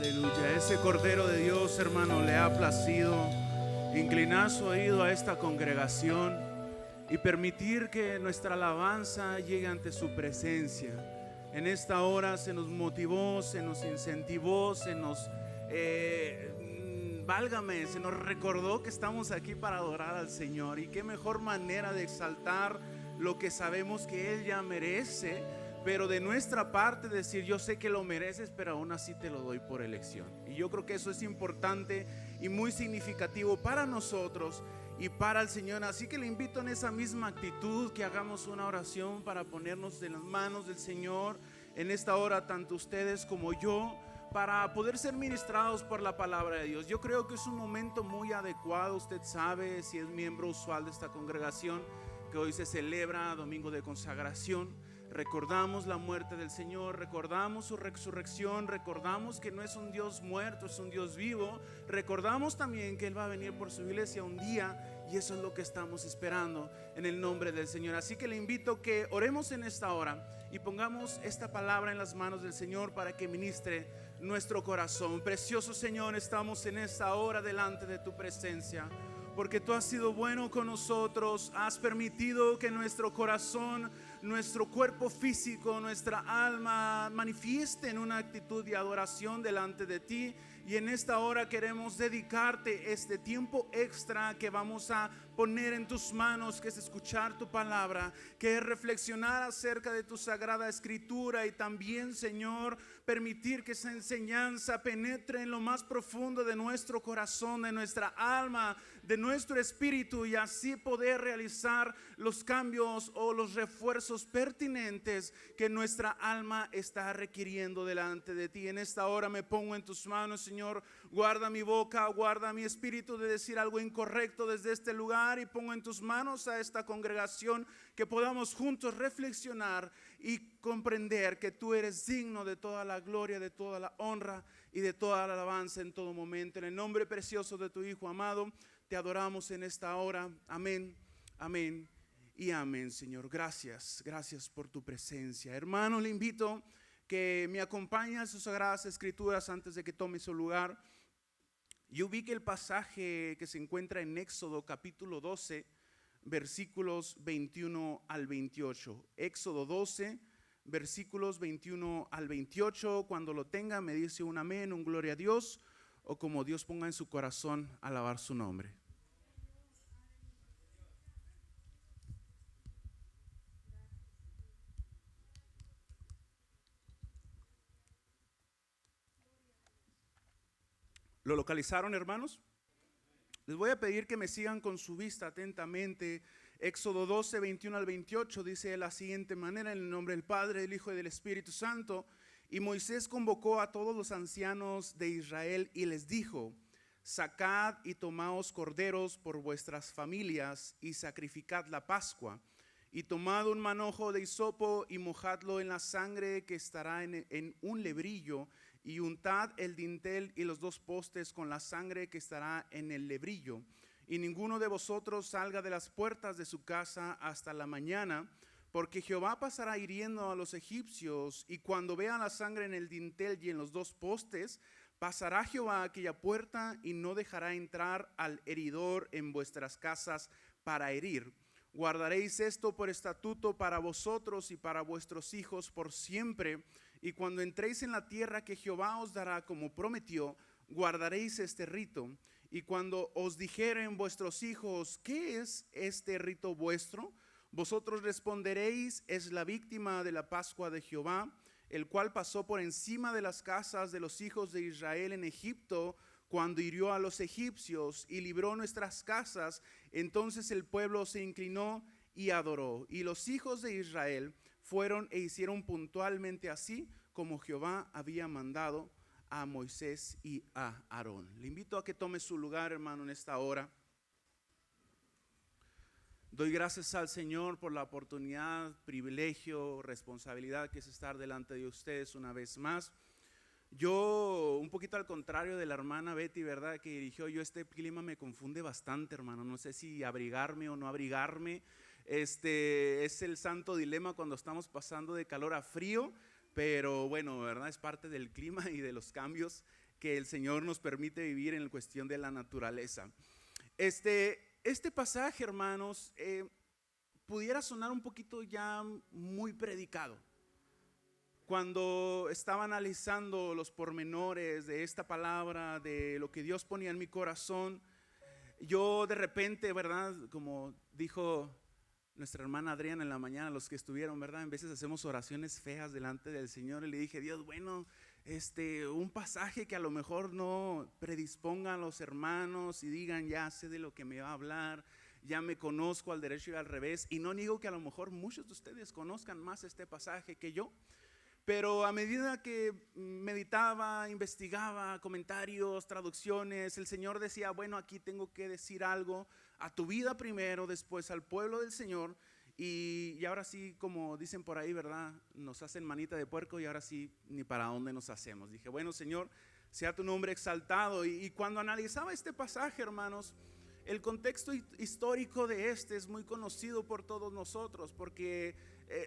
Aleluya. Ese Cordero de Dios, hermano, le ha placido inclinar su oído a esta congregación y permitir que nuestra alabanza llegue ante su presencia. En esta hora se nos motivó, se nos incentivó, se nos se nos recordó que estamos aquí para adorar al Señor. Y qué mejor manera de exaltar lo que sabemos que Él ya merece, pero de nuestra parte decir: yo sé que lo mereces, pero aún así te lo doy por elección. Y yo creo que eso es importante y muy significativo para nosotros y para el Señor. Así que le invito en esa misma actitud que hagamos una oración para ponernos en las manos del Señor en esta hora, tanto ustedes como yo, para poder ser ministrados por la palabra de Dios. Yo creo que es un momento muy adecuado. Usted sabe, si es miembro usual de esta congregación, que hoy se celebra Domingo de Consagración. Recordamos la muerte del Señor, recordamos su resurrección, recordamos que no es un Dios muerto, es un Dios vivo. Recordamos también que Él va a venir por su iglesia un día, y eso es lo que estamos esperando en el nombre del Señor. Así que le invito que oremos en esta hora y pongamos esta palabra en las manos del Señor para que ministre nuestro corazón. Precioso Señor, estamos en esta hora delante de tu presencia, porque tú has sido bueno con nosotros. Has permitido que nuestro corazón, nuestro cuerpo físico, nuestra alma manifieste en una actitud de adoración delante de ti. Y en esta hora queremos dedicarte este tiempo extra que vamos a poner en tus manos, que es escuchar tu palabra, que es reflexionar acerca de tu sagrada escritura, y también, Señor, permitir que esa enseñanza penetre en lo más profundo de nuestro corazón, de nuestra alma, de nuestro espíritu, y así poder realizar los cambios o los refuerzos pertinentes que nuestra alma está requiriendo delante de ti. En esta hora me pongo en tus manos, Señor. Guarda mi boca, guarda mi espíritu de decir algo incorrecto desde este lugar, y pongo en tus manos a esta congregación, que podamos juntos reflexionar y comprender que tú eres digno de toda la gloria, de toda la honra y de toda la alabanza en todo momento. En el nombre precioso de tu Hijo amado, te adoramos en esta hora. Amén, amén y amén. Señor, gracias por tu presencia. Hermano, le invito que me acompañe a sus sagradas escrituras antes de que tome su lugar. Yo vi que el pasaje que se encuentra en Éxodo capítulo 12, versículos 21 al 28. Éxodo 12, versículos 21 al 28. Cuando lo tenga, me dice un amén, un gloria a Dios, o como Dios ponga en su corazón, alabar su nombre. ¿Lo localizaron, hermanos? Les voy a pedir que me sigan con su vista atentamente. Éxodo 12, 21 al 28 dice de la siguiente manera: en el nombre del Padre, del Hijo y del Espíritu Santo. Y Moisés convocó a todos los ancianos de Israel y les dijo: sacad y tomaos corderos por vuestras familias y sacrificad la Pascua. Y tomad un manojo de hisopo y mojadlo en la sangre que estará en un lebrillo, y untad el dintel y los dos postes con la sangre que estará en el lebrillo. Y ninguno de vosotros salga de las puertas de su casa hasta la mañana, porque Jehová pasará hiriendo a los egipcios, y cuando vea la sangre en el dintel y en los dos postes, pasará Jehová aquella puerta y no dejará entrar al heridor en vuestras casas para herir. Guardaréis esto por estatuto para vosotros y para vuestros hijos por siempre. Y cuando entréis en la tierra que Jehová os dará como prometió, guardaréis este rito. Y cuando os dijeren vuestros hijos: ¿qué es este rito vuestro?, vosotros responderéis: es la víctima de la Pascua de Jehová, el cual pasó por encima de las casas de los hijos de Israel en Egipto, cuando hirió a los egipcios y libró nuestras casas. Entonces el pueblo se inclinó y adoró. Y los hijos de Israel fueron e hicieron puntualmente así como Jehová había mandado a Moisés y a Aarón. Le invito a que tome su lugar, hermano, en esta hora. Doy gracias al Señor por la oportunidad, privilegio, responsabilidad que es estar delante de ustedes una vez más. Yo, un poquito al contrario de la hermana Betty, ¿verdad?, que dirigió, yo este clima me confunde bastante, hermano. No sé si abrigarme o no abrigarme. Es el santo dilema cuando estamos pasando de calor a frío, pero bueno, ¿verdad? Es parte del clima y de los cambios que el Señor nos permite vivir en la cuestión de la naturaleza. Este pasaje, hermanos, pudiera sonar un poquito ya muy predicado. Cuando estaba analizando los pormenores de esta palabra, de lo que Dios ponía en mi corazón, yo de repente, ¿verdad? Como dijo nuestra hermana Adriana en la mañana, los que estuvieron, ¿verdad? En veces hacemos oraciones feas delante del Señor y le dije, Dios, bueno, un pasaje que a lo mejor no predisponga a los hermanos y digan, ya sé de lo que me va a hablar, ya me conozco al derecho y al revés. Y no niego que a lo mejor muchos de ustedes conozcan más este pasaje que yo. Pero a medida que meditaba, investigaba comentarios, traducciones, el Señor decía, bueno, aquí tengo que decir algo a tu vida primero, después al pueblo del Señor. Y ahora sí, como dicen por ahí, ¿verdad? Nos hacen manita de puerco y ahora sí, ni para dónde nos hacemos. Dije, bueno, Señor, sea tu nombre exaltado. Y cuando analizaba este pasaje, hermanos, el contexto histórico de es muy conocido por todos nosotros, porque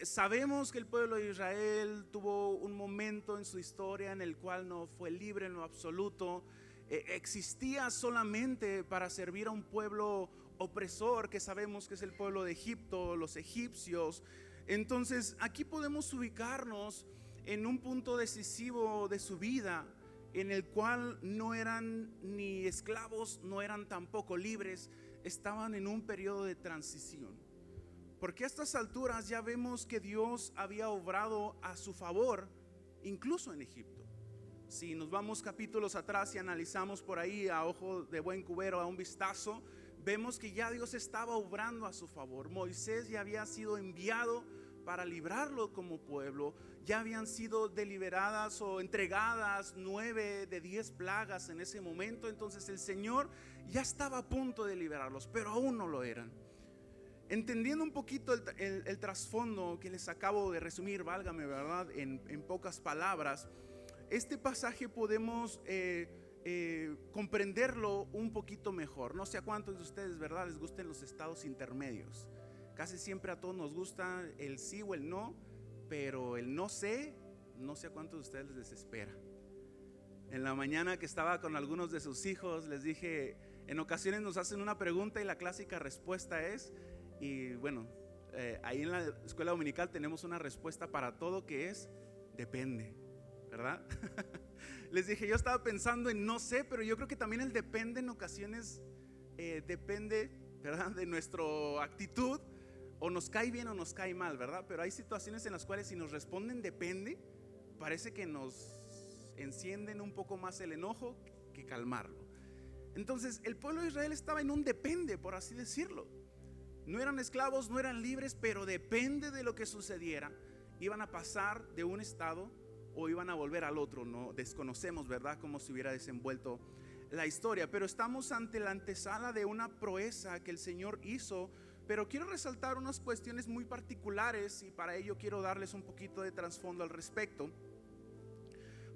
sabemos que el pueblo de Israel tuvo un momento en su historia en el cual no fue libre en lo absoluto. Existía solamente para servir a un pueblo opresor que sabemos que es el pueblo de Egipto, los egipcios. Entonces aquí podemos ubicarnos en un punto decisivo de su vida, en el cual no eran ni esclavos, no eran tampoco libres, estaban en un periodo de transición. Porque a estas alturas ya vemos que Dios había obrado a su favor, incluso en Egipto. Si nos vamos capítulos atrás y analizamos por ahí a ojo de buen cubero, a un vistazo, vemos que ya Dios estaba obrando a su favor. Moisés ya había sido enviado para librarlo como pueblo. Ya habían sido deliberadas o entregadas 9 de 10 plagas en ese momento. Entonces el Señor ya estaba a punto de liberarlos, pero aún no lo eran. Entendiendo un poquito el trasfondo que les acabo de resumir, válgame, ¿verdad? En pocas palabras, este pasaje podemos comprenderlo un poquito mejor. No sé a cuántos de ustedes, ¿verdad?, les gusten los estados intermedios. Casi siempre a todos nos gusta el sí o el no, pero el no sé a cuántos de ustedes les desespera. En la mañana que estaba con algunos de sus hijos, les dije, en ocasiones nos hacen una pregunta y la clásica respuesta es, y bueno, ahí en la escuela dominical tenemos una respuesta para todo que es, depende, ¿verdad? Les dije, yo estaba pensando en no sé, pero yo creo que también el depende en ocasiones depende, ¿verdad?, de nuestra actitud. O nos cae bien o nos cae mal, ¿verdad? Pero hay situaciones en las cuales si nos responden depende, parece que nos encienden un poco más el enojo que calmarlo. Entonces el pueblo de Israel estaba en un depende, por así decirlo. No eran esclavos, no eran libres, pero depende de lo que sucediera. Iban a pasar de un estado o iban a volver al otro. No desconocemos, ¿verdad?, cómo se hubiera desenvuelto la historia. Pero estamos ante la antesala de una proeza que el Señor hizo. Pero quiero resaltar unas cuestiones muy particulares y para ello quiero darles un poquito de trasfondo al respecto.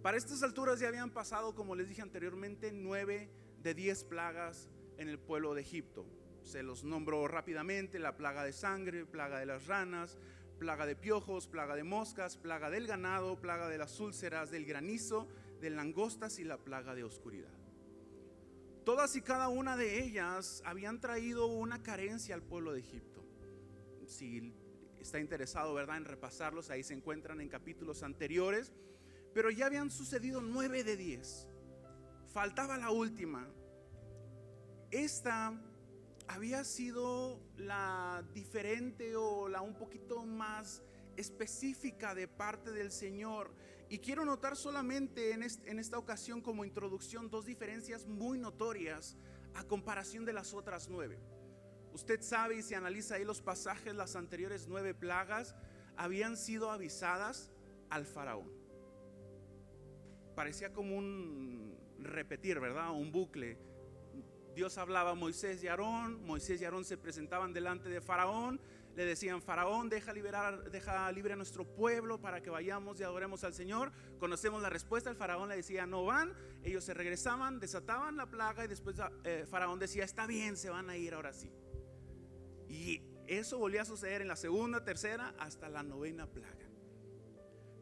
Para estas alturas ya habían pasado, como les dije anteriormente, 9 de 10 plagas en el pueblo de Egipto. Se los nombro rápidamente: la plaga de sangre, plaga de las ranas, plaga de piojos, plaga de moscas, plaga del ganado, plaga de las úlceras, del granizo, de langostas y la plaga de oscuridad. Todas y cada una de ellas habían traído una carencia al pueblo de Egipto. Si está interesado, ¿verdad?, en repasarlos, ahí se encuentran en capítulos anteriores. Pero ya habían sucedido 9 de 10. Faltaba la última. Esta había sido la diferente o la un poquito más específica de parte del Señor. Y quiero notar solamente en esta ocasión como introducción 2 diferencias muy notorias a comparación de las otras 9. Usted sabe, y si analiza ahí los pasajes, las anteriores 9 plagas habían sido avisadas al faraón. Parecía como un repetir, ¿verdad?, un bucle. Dios hablaba a Moisés y Aarón se presentaban delante de Faraón, le decían: Faraón, deja libre a nuestro pueblo para que vayamos y adoremos al Señor. Conocemos la respuesta: el Faraón le decía: no van. Ellos se regresaban, desataban la plaga y después Faraón decía: está bien, se van a ir ahora sí. Y eso volvía a suceder en la segunda, tercera, hasta la 9ª plaga.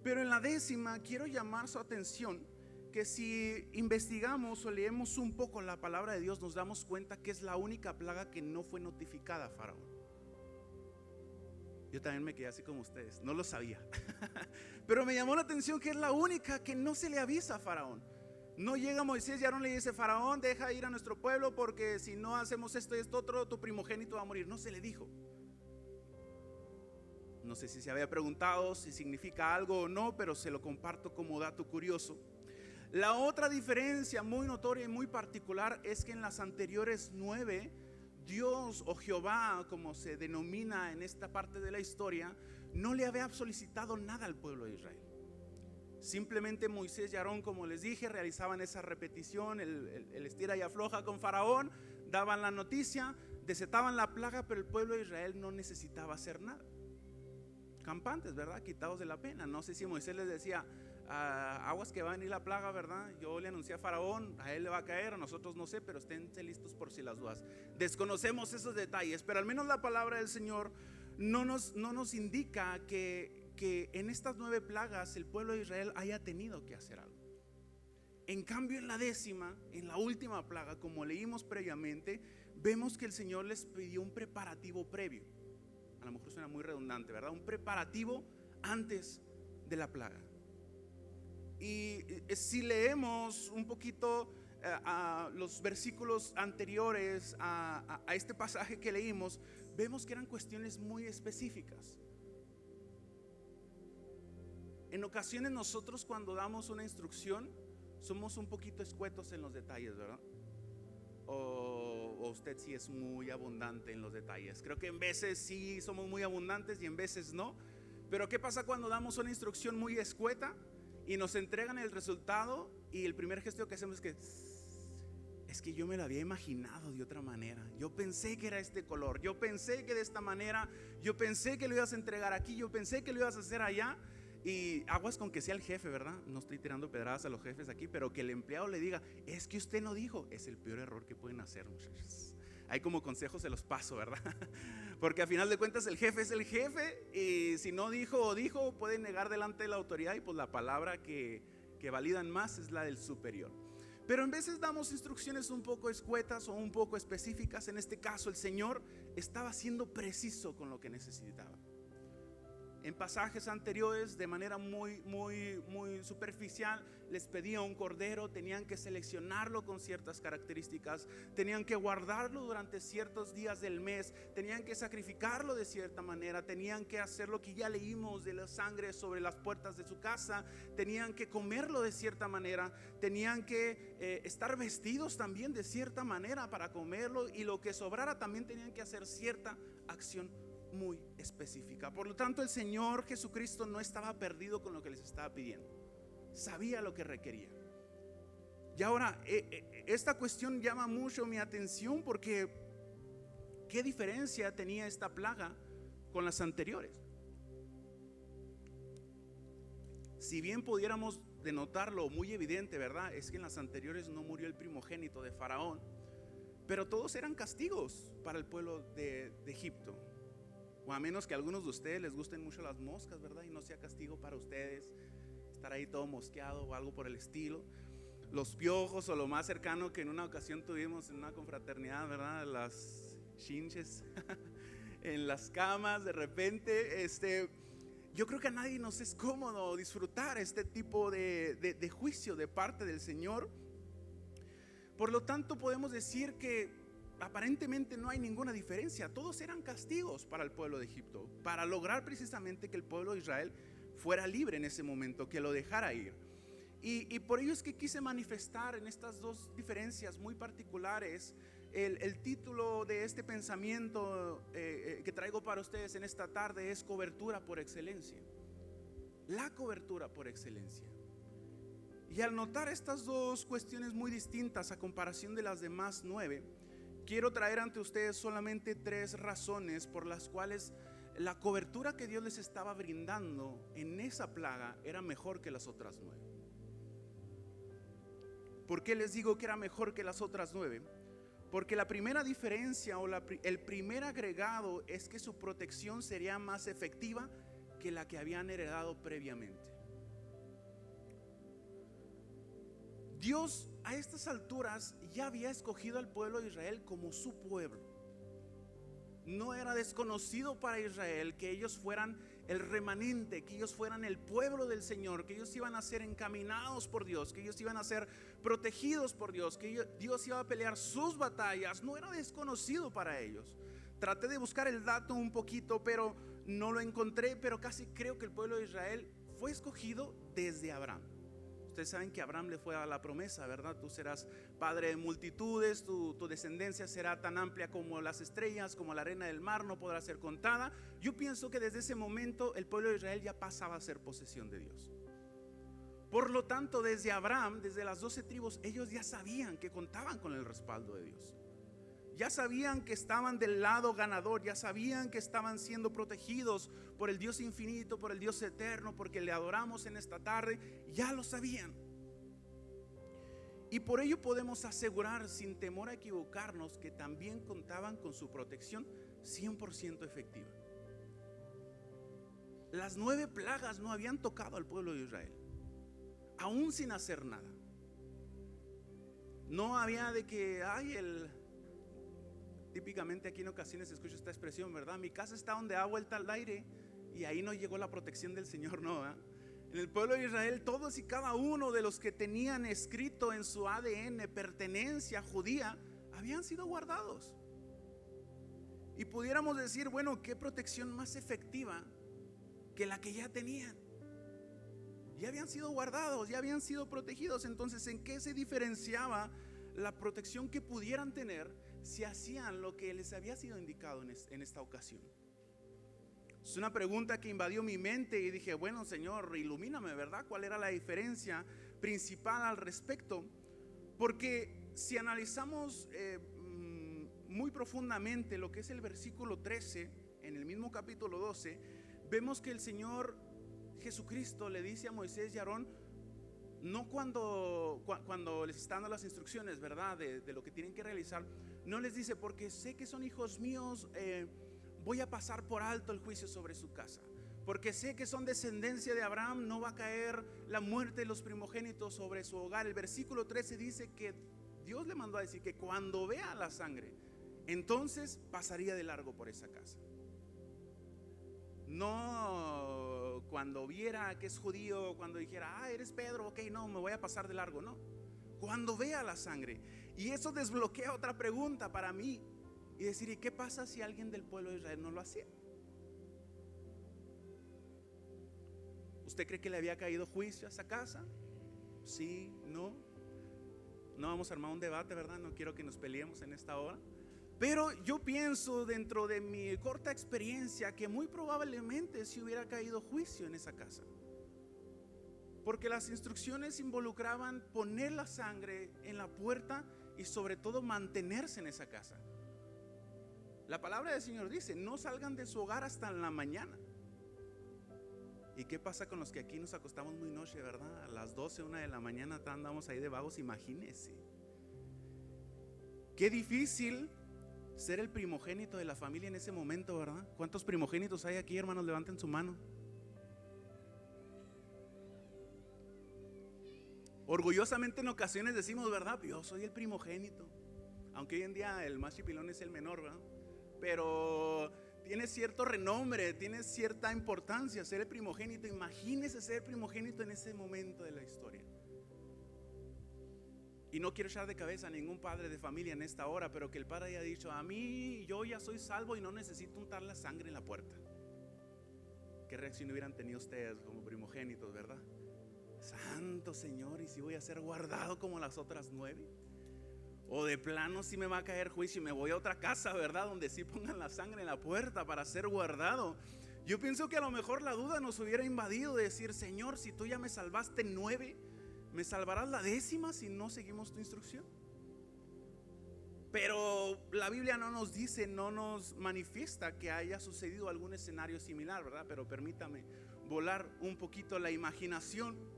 Pero en la 10ª quiero llamar su atención que si investigamos o leemos un poco la palabra de Dios, nos damos cuenta que es la única plaga que no fue notificada a Faraón. Yo también me quedé así como ustedes, no lo sabía. Pero me llamó la atención que es la única que no se le avisa a Faraón. No llega Moisés y Aarón le dice: Faraón, deja ir a nuestro pueblo, porque si no hacemos esto y esto otro, tu primogénito va a morir. No se le dijo. No sé si se había preguntado si significa algo o no, pero se lo comparto como dato curioso. La otra diferencia muy notoria y muy particular es que en las anteriores 9, Dios o Jehová, como se denomina en esta parte de la historia, no le había solicitado nada al pueblo de Israel. Simplemente Moisés y Aarón, como les dije, realizaban esa repetición, el estira y afloja con Faraón, daban la noticia, desataban la plaga, pero el pueblo de Israel no necesitaba hacer nada. Campantes, ¿verdad? Quitados de la pena. No sé si Moisés les decía: aguas que va a venir la plaga, ¿verdad? Yo le anuncié a Faraón, a él le va a caer, a nosotros no sé, pero esténse listos por si las dudas. Desconocemos esos detalles, pero al menos la palabra del Señor no nos indica que en estas 9 plagas el pueblo de Israel haya tenido que hacer algo. En cambio, en la 10ª, en la última plaga, como leímos previamente, vemos que el Señor les pidió un preparativo previo. A lo mejor suena muy redundante, ¿verdad? Un preparativo antes de la plaga. Y si leemos un poquito a los versículos anteriores a este pasaje que leímos, vemos que eran cuestiones muy específicas. En ocasiones nosotros, cuando damos una instrucción, somos un poquito escuetos en los detalles, ¿verdad? O usted sí es muy abundante en los detalles. Creo que en veces sí somos muy abundantes y en veces no. Pero ¿qué pasa cuando damos una instrucción muy escueta y nos entregan el resultado y el primer gesto que hacemos es que yo me lo había imaginado de otra manera? Yo pensé que era este color, yo pensé que de esta manera, yo pensé que lo ibas a entregar aquí, yo pensé que lo ibas a hacer allá. Y aguas con que sea el jefe, ¿verdad? No estoy tirando pedradas a los jefes aquí, pero que el empleado le diga: es que usted no dijo. Es el peor error que pueden hacer, muchachos. Ahí como consejo se los paso, ¿verdad? Porque a final de cuentas el jefe es el jefe, y si no dijo o dijo, puede negar delante de la autoridad, y pues la palabra que validan más es la del superior. Pero en veces damos instrucciones un poco escuetas o un poco específicas. En este caso el Señor estaba siendo preciso con lo que necesitaba. En pasajes anteriores, de manera muy superficial, les pedía un cordero, tenían que seleccionarlo con ciertas características, tenían que guardarlo durante ciertos días del mes, tenían que sacrificarlo de cierta manera, tenían que hacer lo que ya leímos de la sangre sobre las puertas de su casa, tenían que comerlo de cierta manera, tenían que estar vestidos también de cierta manera para comerlo, y lo que sobrara también tenían que hacer cierta acción muy específica. Por lo tanto, el Señor Jesucristo no estaba perdido con lo que les estaba pidiendo, sabía lo que requería. Y ahora esta cuestión llama mucho mi atención, porque ¿qué diferencia tenía esta plaga con las anteriores? Si bien pudiéramos denotarlo muy evidente, ¿verdad? Es que en las anteriores no murió el primogénito de Faraón, pero todos eran castigos para el pueblo de Egipto. O a menos que a algunos de ustedes les gusten mucho las moscas, ¿verdad? Y no sea castigo para ustedes estar ahí todo mosqueado o algo por el estilo. Los piojos, o lo más cercano que en una ocasión tuvimos en una confraternidad, ¿verdad? Las chinches en las camas de repente. Yo creo que a nadie nos es cómodo disfrutar este tipo de juicio de parte del Señor. Por lo tanto, podemos decir que aparentemente no hay ninguna diferencia. Todos eran castigos para el pueblo de Egipto, para lograr precisamente que el pueblo de Israel fuera libre en ese momento, que lo dejara ir. Y por ello es que quise manifestar en estas dos diferencias muy particulares el título de este pensamiento que traigo para ustedes en esta tarde es cobertura por excelencia. La cobertura por excelencia. Y al notar estas dos cuestiones muy distintas a comparación de las demás 9, quiero traer ante ustedes solamente 3 razones por las cuales la cobertura que Dios les estaba brindando en esa plaga era mejor que las otras 9. ¿Por qué les digo que era mejor que las otras 9? Porque la primera diferencia o el primer agregado es que su protección sería más efectiva que la que habían heredado previamente. Dios a estas alturas ya había escogido al pueblo de Israel como su pueblo. No era desconocido para Israel que ellos fueran el remanente, que ellos fueran el pueblo del Señor, que ellos iban a ser encaminados por Dios, que ellos iban a ser protegidos por Dios, que Dios iba a pelear sus batallas. No era desconocido para ellos. Traté de buscar el dato un poquito, pero no lo encontré. Pero casi creo que el pueblo de Israel fue escogido desde Abraham. Ustedes saben que Abraham le fue a la promesa, ¿verdad? Tú serás padre de multitudes, tu descendencia será tan amplia como las estrellas, como la arena del mar, no podrá ser contada. Yo pienso que desde ese momento el pueblo de Israel ya pasaba a ser posesión de Dios. Por lo tanto, desde Abraham, desde las 12 tribus, ellos ya sabían que contaban con el respaldo de Dios. Ya sabían que estaban del lado ganador, ya sabían que estaban siendo protegidos por el Dios infinito, por el Dios eterno, porque le adoramos en esta tarde. Ya lo sabían. Y por ello podemos asegurar sin temor a equivocarnos que también contaban con su protección 100% efectiva. Las 9 plagas no habían tocado al pueblo de Israel, aún sin hacer nada. No había de que típicamente aquí en ocasiones escucho esta expresión, ¿verdad? Mi casa está donde da vuelta al aire y ahí no llegó la protección del Señor, no, ¿eh? En el pueblo de Israel, todos y cada uno de los que tenían escrito en su ADN pertenencia judía habían sido guardados. Y pudiéramos decir, bueno, ¿qué protección más efectiva que la que ya tenían? Ya habían sido guardados, ya habían sido protegidos. Entonces, ¿en qué se diferenciaba la protección que pudieran tener si hacían lo que les había sido indicado en esta ocasión? Es una pregunta que invadió mi mente y dije, bueno, Señor, ilumíname, ¿verdad? ¿Cuál era la diferencia principal al respecto? Porque si analizamos muy profundamente lo que es el versículo 13 en el mismo capítulo 12, vemos que el Señor Jesucristo le dice a Moisés y a Aarón, no cuando les está dando las instrucciones, ¿verdad? De lo que tienen que realizar, no les dice, porque sé que son hijos míos, voy a pasar por alto el juicio sobre su casa. Porque sé que son descendencia de Abraham, no va a caer la muerte de los primogénitos sobre su hogar. El versículo 13 dice que Dios le mandó a decir que cuando vea la sangre, entonces pasaría de largo por esa casa. No cuando viera que es judío, cuando dijera, eres Pedro, ok, no, me voy a pasar de largo, no. Cuando vea la sangre. Y eso desbloquea otra pregunta para mí. Y decir, ¿y qué pasa si alguien del pueblo de Israel no lo hacía? ¿Usted cree que le había caído juicio a esa casa? Sí, no. No vamos a armar un debate, ¿verdad? No quiero que nos peleemos en esta hora. Pero yo pienso dentro de mi corta experiencia que muy probablemente si hubiera caído juicio en esa casa. Porque las instrucciones involucraban poner la sangre en la puerta y sobre todo mantenerse en esa casa. La palabra del Señor dice, no salgan de su hogar hasta en la mañana. ¿Y qué pasa con los que aquí nos acostamos muy noche, verdad? A las 12, 1 de la mañana andamos ahí de vagos, imagínense. Qué difícil ser el primogénito de la familia en ese momento, ¿verdad? ¿Cuántos primogénitos hay aquí, hermanos? Levanten su mano. Orgullosamente en ocasiones decimos, ¿verdad? Yo soy el primogénito. Aunque hoy en día el más chipilón es el menor, ¿verdad? Pero tiene cierto renombre, tiene cierta importancia ser el primogénito. Imagínese ser primogénito en ese momento de la historia. Y no quiero echar de cabeza a ningún padre de familia en esta hora, pero que el padre haya dicho, a mí yo ya soy salvo y no necesito untar la sangre en la puerta. ¿Qué reacción hubieran tenido ustedes como primogénitos, verdad? Santo Señor, ¿y si voy a ser guardado como las otras 9? O de plano si me va a caer juicio y me voy a otra casa, ¿verdad? Donde sí pongan la sangre en la puerta para ser guardado. Yo pienso que a lo mejor la duda nos hubiera invadido de decir, Señor, si tú ya me salvaste 9, ¿me salvarás la 10ª si no seguimos tu instrucción? Pero la Biblia no nos dice, no nos manifiesta que haya sucedido algún escenario similar, ¿verdad? Pero permítame volar un poquito la imaginación.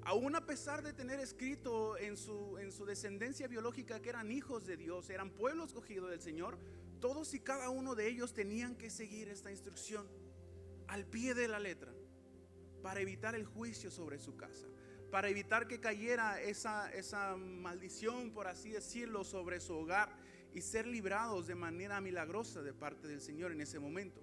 Aún a pesar de tener escrito en su descendencia biológica que eran hijos de Dios, eran pueblo escogido del Señor, todos y cada uno de ellos tenían que seguir esta instrucción al pie de la letra para evitar el juicio sobre su casa, para evitar que cayera esa maldición, por así decirlo, sobre su hogar, y ser librados de manera milagrosa de parte del Señor en ese momento.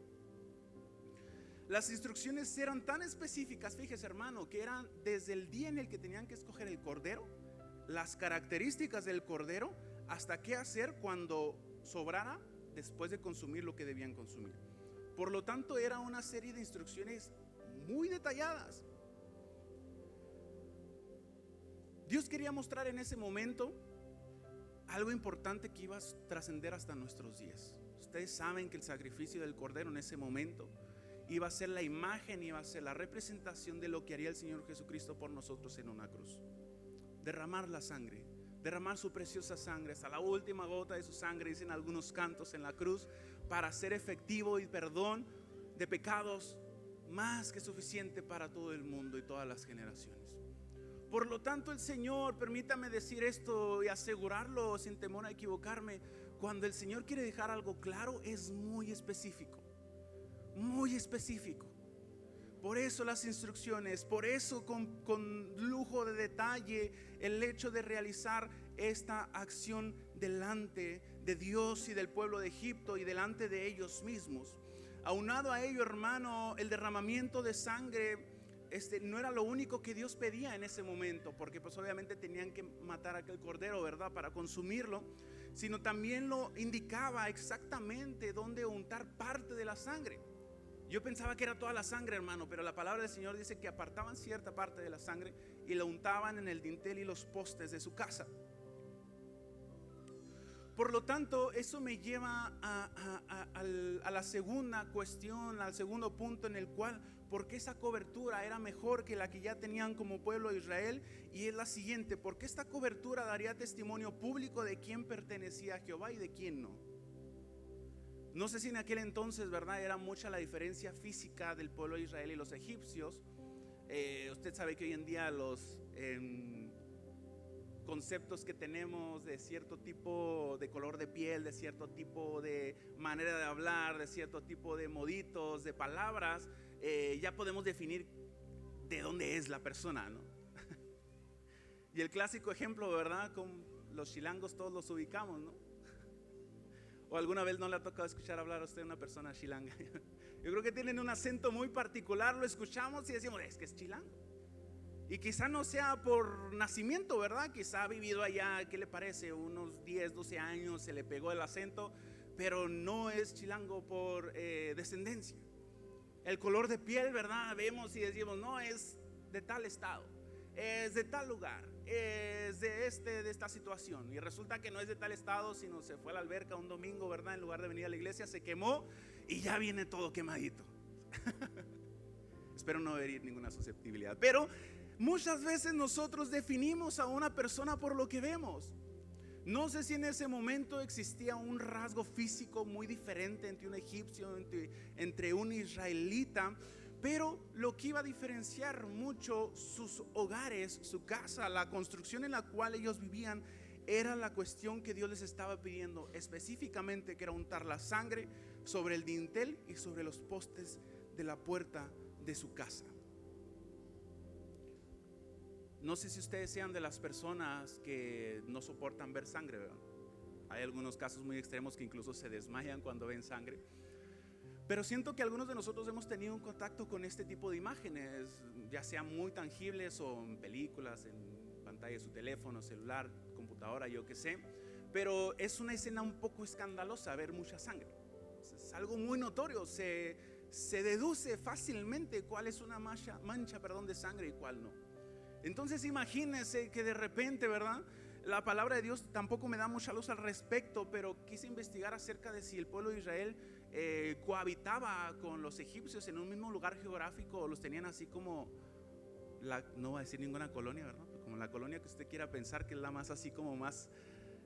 Las instrucciones eran tan específicas, fíjese hermano, que eran desde el día en el que tenían que escoger el cordero, las características del cordero, hasta qué hacer cuando sobrara después de consumir lo que debían consumir. Por lo tanto, era una serie de instrucciones muy detalladas. Dios quería mostrar en ese momento algo importante que iba a trascender hasta nuestros días. Ustedes saben que el sacrificio del cordero en ese momento iba a ser la imagen, iba a ser la representación de lo que haría el Señor Jesucristo por nosotros en una cruz. Derramar la sangre, derramar su preciosa sangre hasta la última gota de su sangre, dicen algunos cantos, en la cruz, para ser efectivo y perdón de pecados más que suficiente para todo el mundo y todas las generaciones. Por lo tanto, el Señor, permítame decir esto y asegurarlo sin temor a equivocarme, cuando el Señor quiere dejar algo claro, es muy específico, muy específico. Por eso las instrucciones, por eso con lujo de detalle el hecho de realizar esta acción delante de Dios y del pueblo de Egipto y delante de ellos mismos. Aunado a ello, hermano, el derramamiento de sangre no era lo único que Dios pedía en ese momento, porque pues obviamente tenían que matar a aquel cordero, ¿verdad?, para consumirlo, sino también lo indicaba exactamente dónde untar parte de la sangre. Yo pensaba que era toda la sangre, hermano, pero la palabra del Señor dice que apartaban cierta parte de la sangre y la untaban en el dintel y los postes de su casa. Por lo tanto, eso me lleva a la segunda cuestión, al segundo punto en el cual, ¿por qué esa cobertura era mejor que la que ya tenían como pueblo de Israel? Y es la siguiente: ¿por qué esta cobertura daría testimonio público de quién pertenecía a Jehová y de quién no? No sé si en aquel entonces, ¿verdad?, era mucha la diferencia física del pueblo de Israel y los egipcios. Usted sabe que hoy en día los conceptos que tenemos de cierto tipo de color de piel, de cierto tipo de manera de hablar, de cierto tipo de moditos, de palabras, ya podemos definir de dónde es la persona, ¿no? Y el clásico ejemplo, ¿verdad?, con los chilangos todos los ubicamos, ¿no? ¿O alguna vez no le ha tocado escuchar hablar a usted una persona chilanga? Yo creo que tienen un acento muy particular, lo escuchamos y decimos, es que es chilango. Y quizá no sea por nacimiento, ¿verdad? Quizá ha vivido allá, ¿qué le parece? Unos 10, 12 años, se le pegó el acento, pero no es chilango por descendencia. El color de piel, ¿verdad? Vemos y decimos, no, es de tal estado, es de tal lugar, es de esta situación. Y resulta que no es de tal estado, sino se fue a la alberca un domingo, ¿verdad? En lugar de venir a la iglesia, se quemó y ya viene todo quemadito. Espero no herir ninguna susceptibilidad, pero muchas veces nosotros definimos a una persona por lo que vemos. No sé si en ese momento existía un rasgo físico muy diferente entre un egipcio, entre un israelita, pero lo que iba a diferenciar mucho sus hogares, su casa, la construcción en la cual ellos vivían, era la cuestión que Dios les estaba pidiendo específicamente, que era untar la sangre sobre el dintel y sobre los postes de la puerta de su casa. No sé si ustedes sean de las personas que no soportan ver sangre, ¿verdad? Hay algunos casos muy extremos que incluso se desmayan cuando ven sangre. Pero siento que algunos de nosotros hemos tenido un contacto con este tipo de imágenes, ya sean muy tangibles o en películas, en pantalla de su teléfono, celular, computadora, yo qué sé. Pero es una escena un poco escandalosa ver mucha sangre. Es algo muy notorio, se deduce fácilmente cuál es una mancha de sangre y cuál no. Entonces imagínense que de repente, ¿verdad?, la palabra de Dios tampoco me da mucha luz al respecto, pero quise investigar acerca de si el pueblo de Israel cohabitaba con los egipcios en un mismo lugar geográfico, o los tenían así como, no voy a decir ninguna colonia, ¿verdad?, como la colonia que usted quiera pensar, que es la más así como más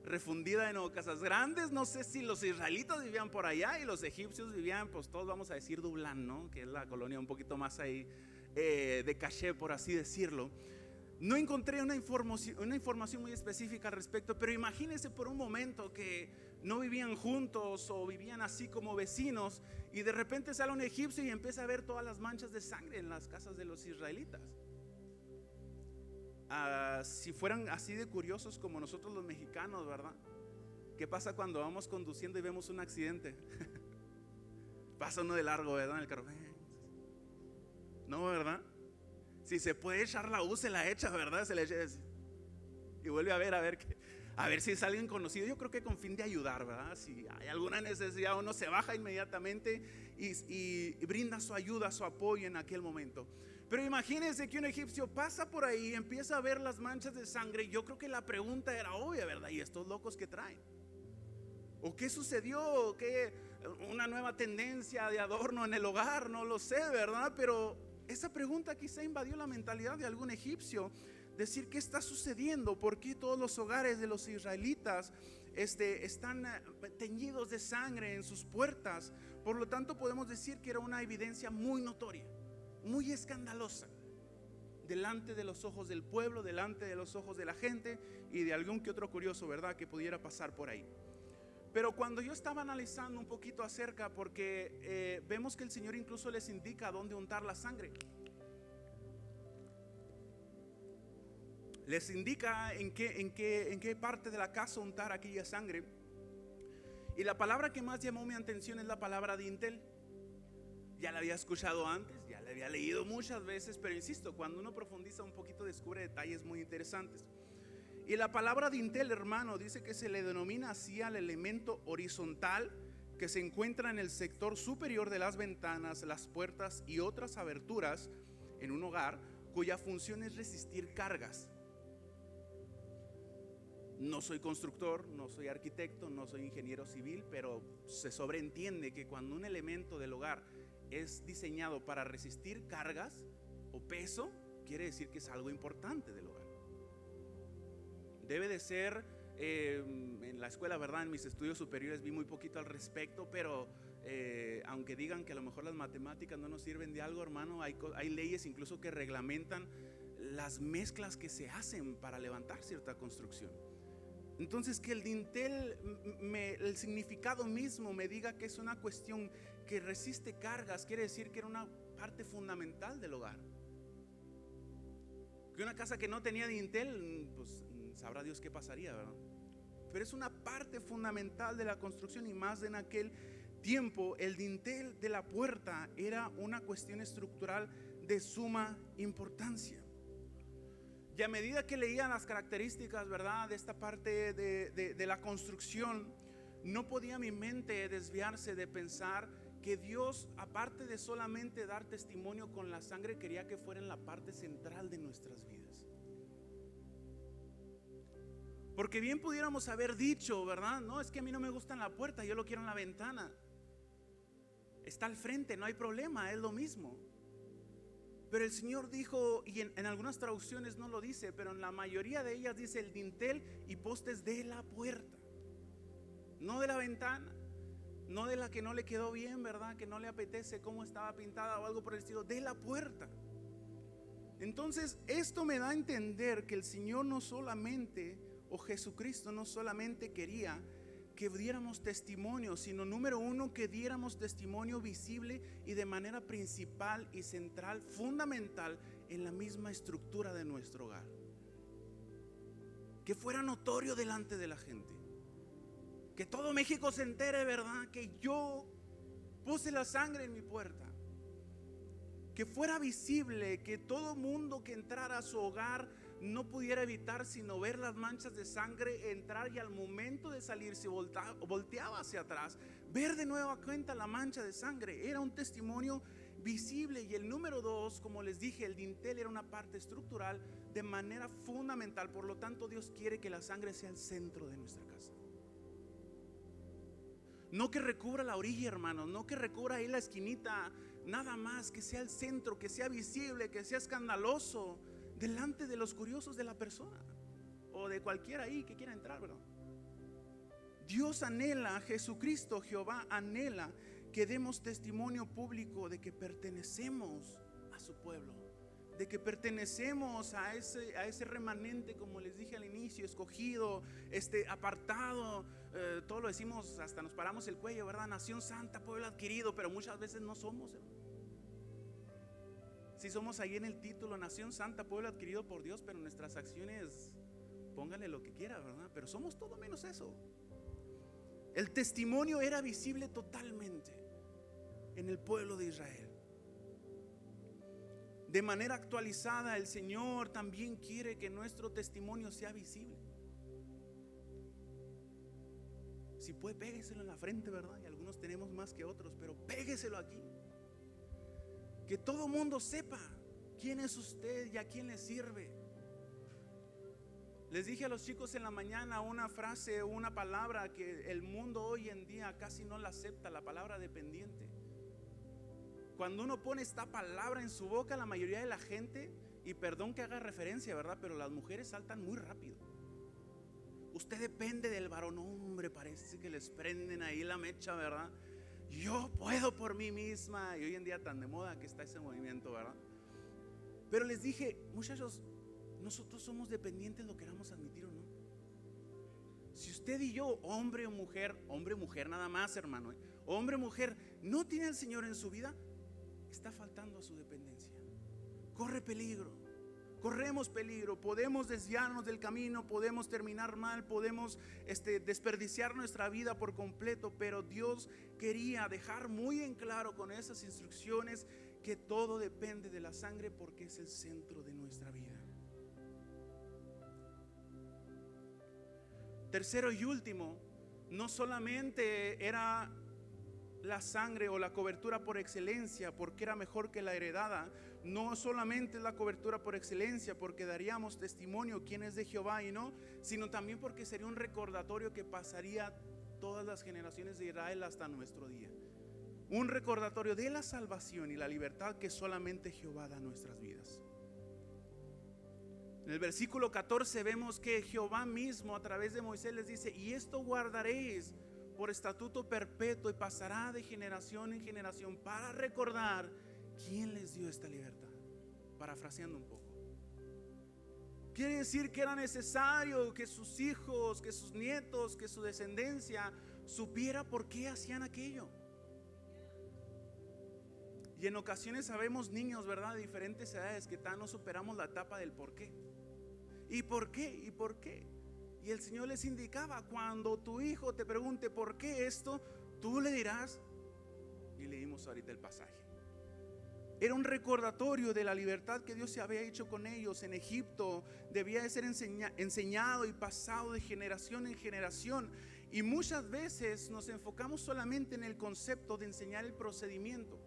refundida en casas grandes. No sé si los israelitas vivían por allá y los egipcios vivían, pues todos vamos a decir Dublán, ¿no?, que es la colonia un poquito más ahí de caché, por así decirlo. No encontré una información muy específica al respecto, pero imagínense por un momento que no vivían juntos o vivían así como vecinos, y de repente sale un egipcio y empieza a ver todas las manchas de sangre en las casas de los israelitas. si fueran así de curiosos como nosotros los mexicanos, ¿verdad? ¿Qué pasa cuando vamos conduciendo y vemos un accidente? Pasa uno de largo, ¿verdad? En el carro. No, ¿verdad? Si se puede echar la U, se la echa, ¿verdad? Se le echa y vuelve a ver si es alguien conocido. Yo creo que con fin de ayudar, ¿verdad? Si hay alguna necesidad, uno se baja inmediatamente y brinda su ayuda, su apoyo en aquel momento. Pero imagínense que un egipcio pasa por ahí, empieza a ver las manchas de sangre. Yo creo que la pregunta era obvia, ¿verdad? ¿Y estos locos qué traen? ¿O qué sucedió? ¿Qué, una nueva tendencia de adorno en el hogar? No lo sé, ¿verdad? Pero esa pregunta quizá invadió la mentalidad de algún egipcio. Decir, ¿qué está sucediendo? ¿Por qué todos los hogares de los israelitas están teñidos de sangre en sus puertas? Por lo tanto, podemos decir que era una evidencia muy notoria, muy escandalosa, delante de los ojos del pueblo, delante de los ojos de la gente y de algún que otro curioso, ¿verdad?, que pudiera pasar por ahí. Pero cuando yo estaba analizando un poquito acerca, porque vemos que el Señor incluso les indica dónde untar la sangre. Les indica en qué parte de la casa untar aquella sangre. Y la palabra que más llamó mi atención es la palabra dintel. Ya la había escuchado antes, ya la había leído muchas veces, pero insisto, cuando uno profundiza un poquito descubre detalles muy interesantes. Y la palabra dintel, hermano, dice que se le denomina así al elemento horizontal que se encuentra en el sector superior de las ventanas, las puertas y otras aberturas en un hogar, cuya función es resistir cargas. No soy constructor, no soy arquitecto, no soy ingeniero civil, pero se sobreentiende que cuando un elemento del hogar es diseñado para resistir cargas o peso, quiere decir que es algo importante del hogar. Debe de ser, en la escuela, ¿verdad?, en mis estudios superiores vi muy poquito al respecto, pero aunque digan que a lo mejor las matemáticas no nos sirven de algo, hermano, hay leyes incluso que reglamentan las mezclas que se hacen para levantar cierta construcción. Entonces, que el dintel, el significado mismo me diga que es una cuestión que resiste cargas, quiere decir que era una parte fundamental del hogar. Que una casa que no tenía dintel, pues sabrá Dios qué pasaría, ¿verdad? Pero es una parte fundamental de la construcción, y más en aquel tiempo el dintel de la puerta era una cuestión estructural de suma importancia. Y a medida que leía las características, ¿verdad?, de esta parte de la construcción, no podía mi mente desviarse de pensar que Dios, aparte de solamente dar testimonio con la sangre, quería que fuera en la parte central de nuestras vidas. Porque bien pudiéramos haber dicho, ¿verdad?, no, es que a mí no me gusta en la puerta, yo lo quiero en la ventana. Está al frente, no hay problema, es lo mismo. Pero el Señor dijo, y en algunas traducciones no lo dice, pero en la mayoría de ellas dice el dintel y postes de la puerta, no de la ventana, no de la que no le quedó bien, ¿verdad?, que no le apetece cómo estaba pintada o algo por el estilo, de la puerta. Entonces esto me da a entender que el Señor no solamente, o Jesucristo no solamente quería que diéramos testimonio, sino número uno, que diéramos testimonio visible y de manera principal y central, fundamental en la misma estructura de nuestro hogar. Que fuera notorio delante de la gente, que todo México se entere, ¿verdad?, que yo puse la sangre en mi puerta. Que fuera visible, que todo mundo que entrara a su hogar no pudiera evitar sino ver las manchas de sangre, entrar, y al momento de salir se volteaba hacia atrás, ver de nueva cuenta la mancha de sangre. Era un testimonio visible. Y el número dos, como les dije, el dintel era una parte estructural de manera fundamental. Por lo tanto, Dios quiere que la sangre sea el centro de nuestra casa. No que recubra la orilla, hermanos, no que recubra ahí la esquinita, nada más, que sea el centro, que sea visible, que sea escandaloso delante de los curiosos de la persona o de cualquiera ahí que quiera entrar, ¿verdad? Dios anhela, Jesucristo, Jehová anhela que demos testimonio público de que pertenecemos a su pueblo, de que pertenecemos a ese remanente, como les dije al inicio, escogido, apartado, todo lo decimos, hasta nos paramos el cuello, ¿verdad? Nación santa, pueblo adquirido, pero muchas veces no somos, hermano. Si somos ahí en el título, nación santa, pueblo adquirido por Dios, pero nuestras acciones, póngale lo que quiera, ¿verdad? Pero somos todo menos eso. El testimonio era visible totalmente en el pueblo de Israel. De manera actualizada, el Señor también quiere que nuestro testimonio sea visible. Si puede, pégueselo en la frente, ¿verdad? Y algunos tenemos más que otros, pero pégueselo aquí. Que todo mundo sepa quién es usted y a quién le sirve. Les dije a los chicos en la mañana una frase, una palabra que el mundo hoy en día casi no la acepta, la palabra dependiente. Cuando uno pone esta palabra en su boca, la mayoría de la gente, y perdón que haga referencia, ¿verdad? Pero las mujeres saltan muy rápido. Usted depende del varón. Hombre, parece que les prenden ahí la mecha, ¿verdad? Yo puedo por mí misma. Y hoy en día tan de moda que está ese movimiento, ¿verdad? Pero les dije, muchachos, nosotros somos dependientes, lo queramos admitir o no. Si usted y yo, hombre o mujer nada más, hermano, hombre o mujer, no tiene al Señor en su vida, está faltando a su dependencia. Corre peligro, corremos peligro, podemos desviarnos del camino, podemos terminar mal, podemos desperdiciar nuestra vida por completo. Pero Dios quería dejar muy en claro con esas instrucciones que todo depende de la sangre, porque es el centro de nuestra vida. Tercero y último, no solamente era la sangre o la cobertura por excelencia porque era mejor que la heredada, no solamente es la cobertura por excelencia porque daríamos testimonio quién es de Jehová y no, sino también porque sería un recordatorio que pasaría todas las generaciones de Israel hasta nuestro día. Un recordatorio de la salvación y la libertad que solamente Jehová da a nuestras vidas. En el versículo 14 vemos que Jehová mismo a través de Moisés les dice: y esto guardaréis por estatuto perpetuo y pasará de generación en generación, para recordar quién les dio esta libertad. Parafraseando un poco, quiere decir que era necesario que sus hijos, que sus nietos, que su descendencia supiera por qué hacían aquello. Y en ocasiones sabemos niños, ¿verdad?, de diferentes edades que no superamos la etapa del por qué. ¿Y por qué? ¿Y por qué? Y el Señor les indicaba: cuando tu hijo te pregunte por qué esto, tú le dirás. Y leímos ahorita el pasaje. Era un recordatorio de la libertad que Dios se había hecho con ellos en Egipto. Debía de ser enseñado y pasado de generación en generación. Y muchas veces nos enfocamos solamente en el concepto de enseñar el procedimiento.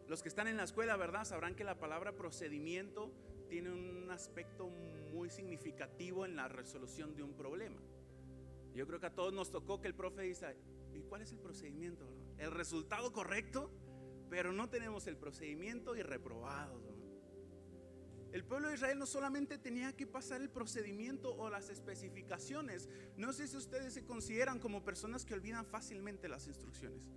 Los que están en la escuela, ¿verdad?, sabrán que la palabra procedimiento tiene un aspecto muy significativo en la resolución de un problema. Yo creo que a todos nos tocó que el profe dice: ¿y cuál es el procedimiento? El resultado correcto, pero no tenemos el procedimiento y reprobados, ¿no? El pueblo de Israel no solamente tenía que pasar el procedimiento o las especificaciones. No sé si ustedes se consideran como personas que olvidan fácilmente las instrucciones,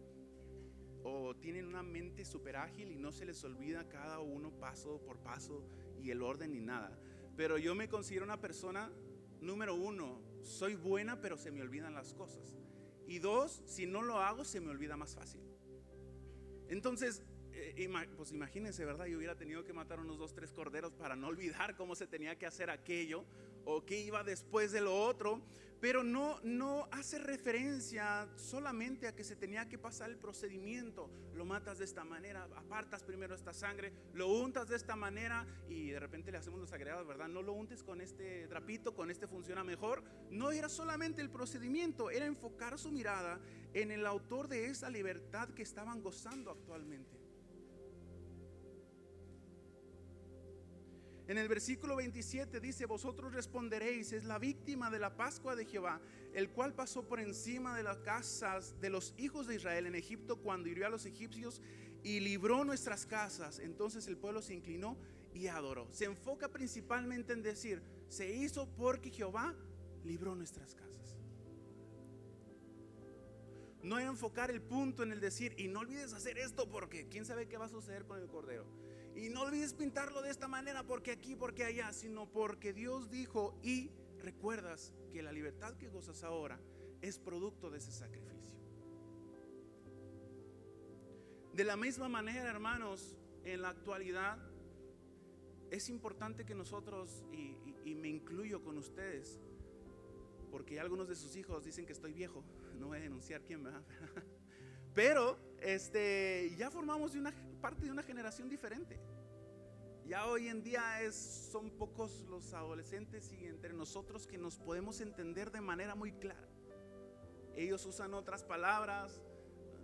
o tienen una mente súper ágil y no se les olvida cada uno paso por paso y el orden ni nada. Pero yo me considero una persona, número uno, soy buena pero se me olvidan las cosas. Y dos, si no lo hago se me olvida más fácil. Entonces, pues imagínense, ¿verdad? Yo hubiera tenido que matar unos 2, 3 corderos para no olvidar cómo se tenía que hacer aquello o qué iba después de lo otro. Pero no hace referencia solamente a que se tenía que pasar el procedimiento. Lo matas de esta manera, apartas primero esta sangre, lo untas de esta manera y de repente le hacemos los agregados, ¿verdad? No lo untes con este trapito, con este funciona mejor. No era solamente el procedimiento, era enfocar su mirada en el autor de esa libertad que estaban gozando actualmente. En el versículo 27 dice: vosotros responderéis, es la víctima de la Pascua de Jehová, el cual pasó por encima de las casas de los hijos de Israel en Egipto cuando hirió a los egipcios y libró nuestras casas. Entonces el pueblo se inclinó y adoró. Se enfoca principalmente en decir: se hizo porque Jehová libró nuestras casas. No enfocar el punto en el decir: y no olvides hacer esto porque quién sabe qué va a suceder con el cordero. Y no olvides pintarlo de esta manera porque aquí, porque allá. Sino porque Dios dijo y recuerdas que la libertad que gozas ahora es producto de ese sacrificio. De la misma manera, hermanos, en la actualidad es importante que nosotros, y me incluyo con ustedes, porque algunos de sus hijos dicen que estoy viejo, no voy a denunciar quién, ¿verdad? Pero ya formamos parte de una generación diferente. Ya hoy en día son pocos los adolescentes y entre nosotros que nos podemos entender de manera muy clara. Ellos usan otras palabras,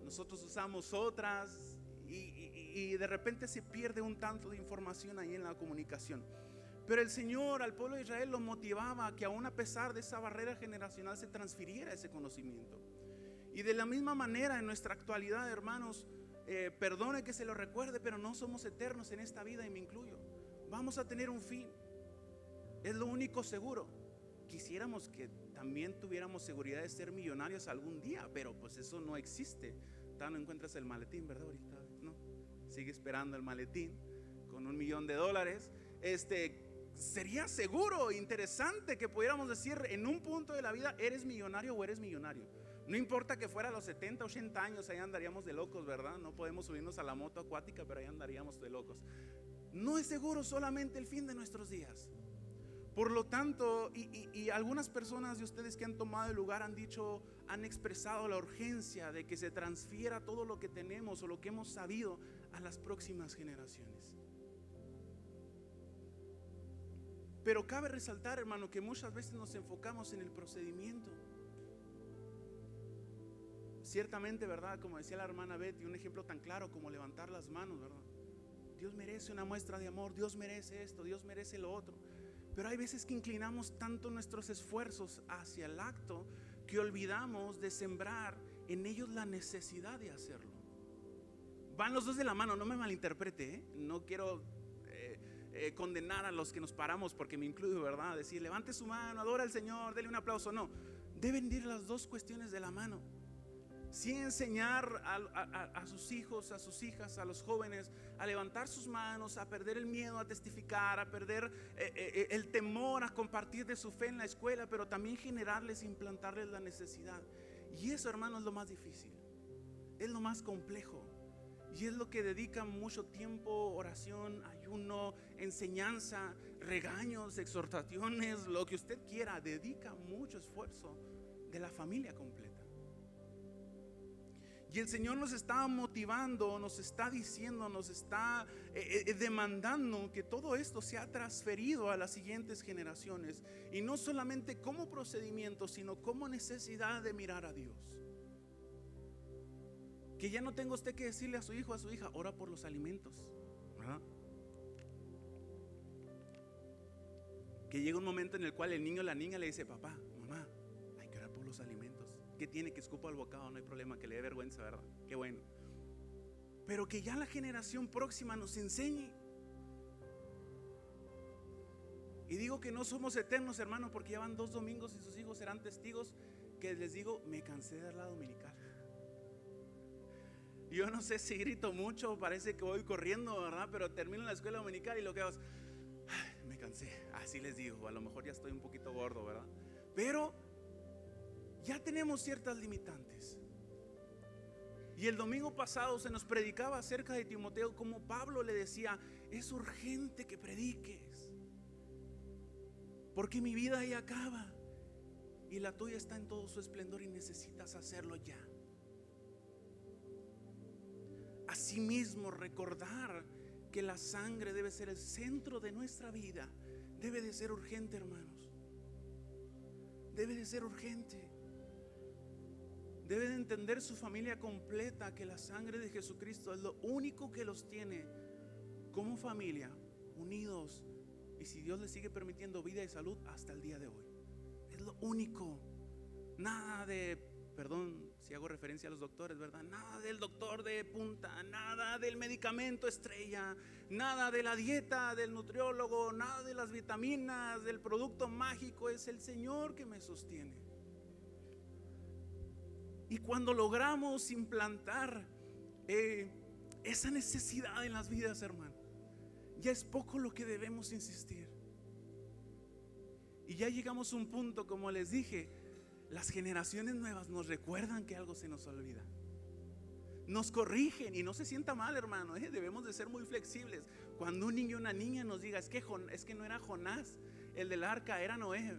nosotros usamos otras, y de repente se pierde un tanto de información ahí en la comunicación. Pero el Señor al pueblo de Israel lo motivaba a que aún a pesar de esa barrera generacional se transfiriera ese conocimiento. Y de la misma manera en nuestra actualidad, hermanos, perdone que se lo recuerde, pero no somos eternos en esta vida, y me incluyo. Vamos a tener un fin, es lo único seguro. Quisiéramos que también tuviéramos seguridad de ser millonarios algún día, pero pues eso no existe. No encuentras el maletín, ¿verdad? Ahorita no, sigue esperando el maletín con $1,000,000. Sería seguro, interesante que pudiéramos decir en un punto de la vida, eres millonario o eres millonario. No importa que fuera a los 70, 80 años, ahí andaríamos de locos, ¿verdad? No podemos subirnos a la moto acuática, pero ahí andaríamos de locos. No es seguro solamente el fin de nuestros días. Por lo tanto, y algunas personas de ustedes que han tomado el lugar han expresado la urgencia de que se transfiera todo lo que tenemos o lo que hemos sabido a las próximas generaciones. Pero cabe resaltar, hermano, que muchas veces nos enfocamos en el procedimiento. Ciertamente, ¿verdad? Como decía la hermana Betty, un ejemplo tan claro como levantar las manos, ¿verdad? Dios merece una muestra de amor, Dios merece esto, Dios merece lo otro. Pero hay veces que inclinamos tanto nuestros esfuerzos hacia el acto que olvidamos de sembrar en ellos la necesidad de hacerlo. Van los dos de la mano, no me malinterprete, ¿eh? No quiero condenar a los que nos paramos, porque me incluyo, ¿verdad? Decir, levante su mano, adora al Señor, dele un aplauso. No, deben ir las dos cuestiones de la mano. Sí, enseñar a sus hijos, a sus hijas, a los jóvenes a levantar sus manos, a perder el miedo a testificar, a perder el temor a compartir de su fe en la escuela, pero también generarles, implantarles la necesidad. Y eso, hermano, es lo más difícil, es lo más complejo, y es lo que dedica mucho tiempo: oración, ayuno, enseñanza, regaños, exhortaciones, lo que usted quiera. Dedica mucho esfuerzo de la familia completa. Y el Señor nos está motivando, nos está diciendo, nos está demandando que todo esto sea transferido a las siguientes generaciones. Y no solamente como procedimiento, sino como necesidad de mirar a Dios. Que ya no tenga usted que decirle a su hijo, a su hija, ora por los alimentos, ¿verdad? Que llega un momento en el cual el niño o la niña le dice, papá, mamá, hay que orar por los alimentos. ¿Qué tiene? Que escupa al bocado, no hay problema, que le dé vergüenza, ¿verdad? Qué bueno. Pero que ya la generación próxima nos enseñe. Y digo que no somos eternos, hermano, porque ya van 2 domingos y sus hijos serán testigos que les digo, me cansé de dar la dominical. Yo no sé si grito mucho, parece que voy corriendo, ¿verdad? Pero termino la escuela dominical y lo que hago es, me cansé, así les digo. A lo mejor ya estoy un poquito gordo, ¿verdad? Pero ya tenemos ciertas limitantes. Y el domingo pasado se nos predicaba acerca de Timoteo, como Pablo le decía, es urgente que prediques, porque mi vida ya acaba y la tuya está en todo su esplendor y necesitas hacerlo ya. Asimismo, recordar que la sangre debe ser el centro de nuestra vida debe de ser urgente, hermanos. Debe de ser urgente. Debe de entender su familia completa que la sangre de Jesucristo es lo único que los tiene como familia unidos, y si Dios les sigue permitiendo vida y salud hasta el día de hoy. Es lo único. Nada de, perdón si hago referencia a los doctores, ¿verdad? Nada del doctor de punta, nada del medicamento estrella, nada de la dieta del nutriólogo, nada de las vitaminas, del producto mágico. Es el Señor que me sostiene. Y cuando logramos implantar esa necesidad en las vidas, hermano, ya es poco lo que debemos insistir. Y ya llegamos a un punto, como les dije, las generaciones nuevas nos recuerdan que algo se nos olvida. nos corrigen, y no se sienta mal, hermano, debemos de ser muy flexibles. Cuando un niño o una niña nos diga, es que no era Jonás el del arca, era Noé,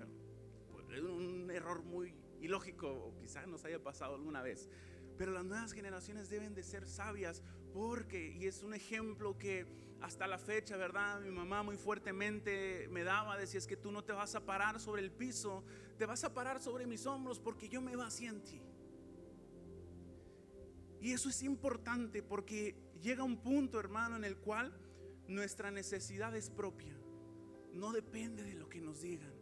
pues es un error muy ilógico, o quizás nos haya pasado alguna vez. Pero las nuevas generaciones deben de ser sabias, porque, y es un ejemplo que hasta la fecha, ¿verdad? Mi mamá muy fuertemente me daba, decía, es que tú no te vas a parar sobre el piso, te vas a parar sobre mis hombros, porque yo me vací en ti. Y eso es importante, porque llega un punto, hermano, en el cual nuestra necesidad es propia. No depende de lo que nos digan,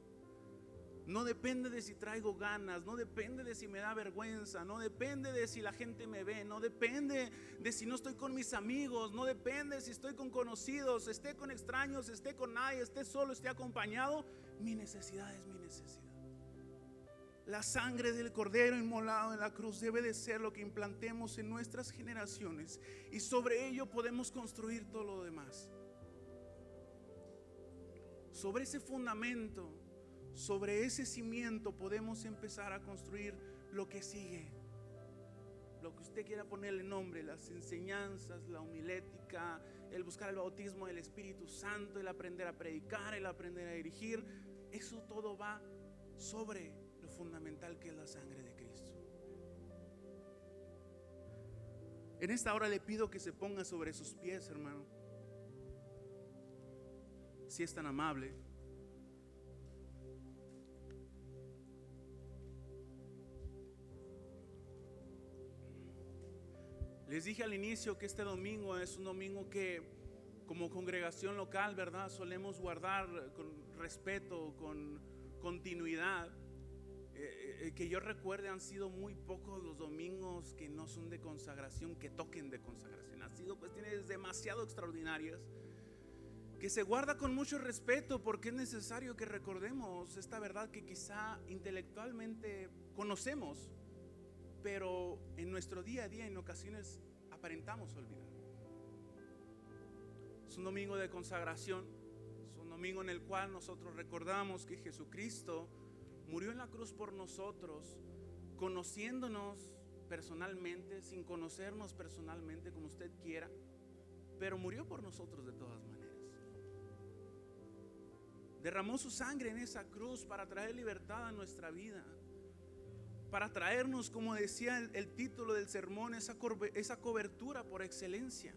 no depende de si traigo ganas, no depende de si me da vergüenza, no depende de si la gente me ve, no depende de si no estoy con mis amigos, no depende si estoy con conocidos, esté con extraños, esté con nadie, esté solo, esté acompañado. Mi necesidad es mi necesidad. La sangre del Cordero inmolado en la cruz debe de ser lo que implantemos en nuestras generaciones, y sobre ello podemos construir todo lo demás. Sobre ese fundamento, sobre ese cimiento podemos empezar a construir lo que sigue, lo que usted quiera ponerle nombre, las enseñanzas, la homilética, el buscar el bautismo del Espíritu Santo, el aprender a predicar, el aprender a dirigir. Eso todo va sobre lo fundamental que es la sangre de Cristo. En esta hora le pido que se ponga sobre sus pies, hermano, si es tan amable. Les dije al inicio que este domingo es un domingo que como congregación local, ¿verdad?, solemos guardar con respeto, con continuidad. Que yo recuerde, han sido muy pocos los domingos que no son de consagración, que toquen de consagración. Han sido cuestiones demasiado extraordinarias, que se guarda con mucho respeto, porque es necesario que recordemos esta verdad que quizá intelectualmente conocemos, pero en nuestro día a día en ocasiones aparentamos olvidar. Es un domingo de consagración, es un domingo en el cual nosotros recordamos que Jesucristo murió en la cruz por nosotros, conociéndonos personalmente, sin conocernos personalmente, como usted quiera, pero murió por nosotros de todas maneras. Derramó su sangre en esa cruz para traer libertad a nuestra vida, para traernos, como decía el título del sermón, esa cobertura por excelencia.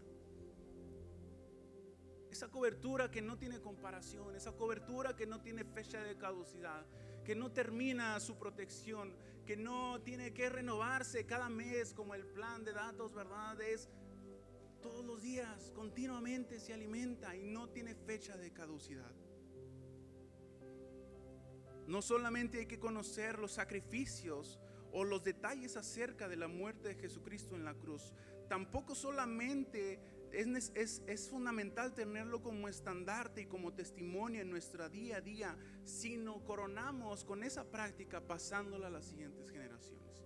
Esa cobertura que no tiene comparación, esa cobertura que no tiene fecha de caducidad, que no termina su protección, que no tiene que renovarse cada mes como el plan de datos, ¿verdad? Es todos los días, continuamente se alimenta y no tiene fecha de caducidad. No solamente hay que conocer los sacrificios o los detalles acerca de la muerte de Jesucristo en la cruz, tampoco solamente es fundamental tenerlo como estandarte y como testimonio en nuestra día a día, sino coronamos con esa práctica pasándola a las siguientes generaciones.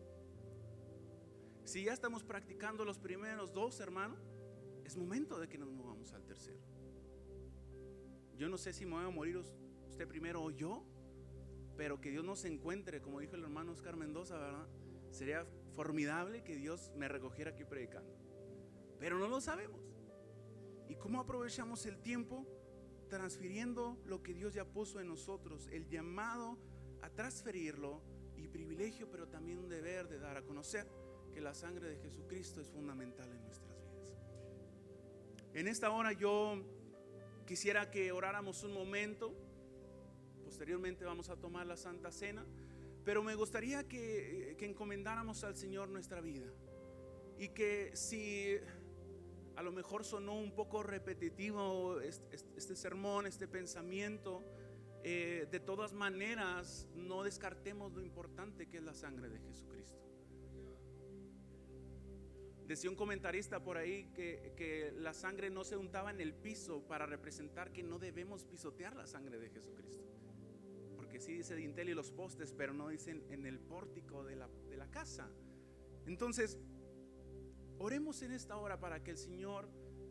Si ya estamos practicando los primeros dos, hermano, es momento de que nos movamos al tercero. Yo no sé si me voy a morir usted primero o yo, pero que Dios nos encuentre, como dijo el hermano Oscar Mendoza, ¿verdad? Sería formidable que Dios me recogiera aquí predicando, pero no lo sabemos. ¿Y cómo aprovechamos el tiempo? Transfiriendo lo que Dios ya puso en nosotros, el llamado a transferirlo, y privilegio, pero también un deber de dar a conocer que la sangre de Jesucristo es fundamental en nuestras vidas. En esta hora yo quisiera que oráramos un momento. Posteriormente vamos a tomar la Santa Cena, pero me gustaría que encomendáramos al Señor nuestra vida, y que si a lo mejor sonó un poco repetitivo este sermón, este pensamiento, de todas maneras no descartemos lo importante que es la sangre de Jesucristo. Decía un comentarista por ahí que la sangre no se untaba en el piso para representar que no debemos pisotear la sangre de Jesucristo, porque sí dice dintel y los postes, pero no dicen en el pórtico de la casa. Entonces, oremos en esta hora para que el Señor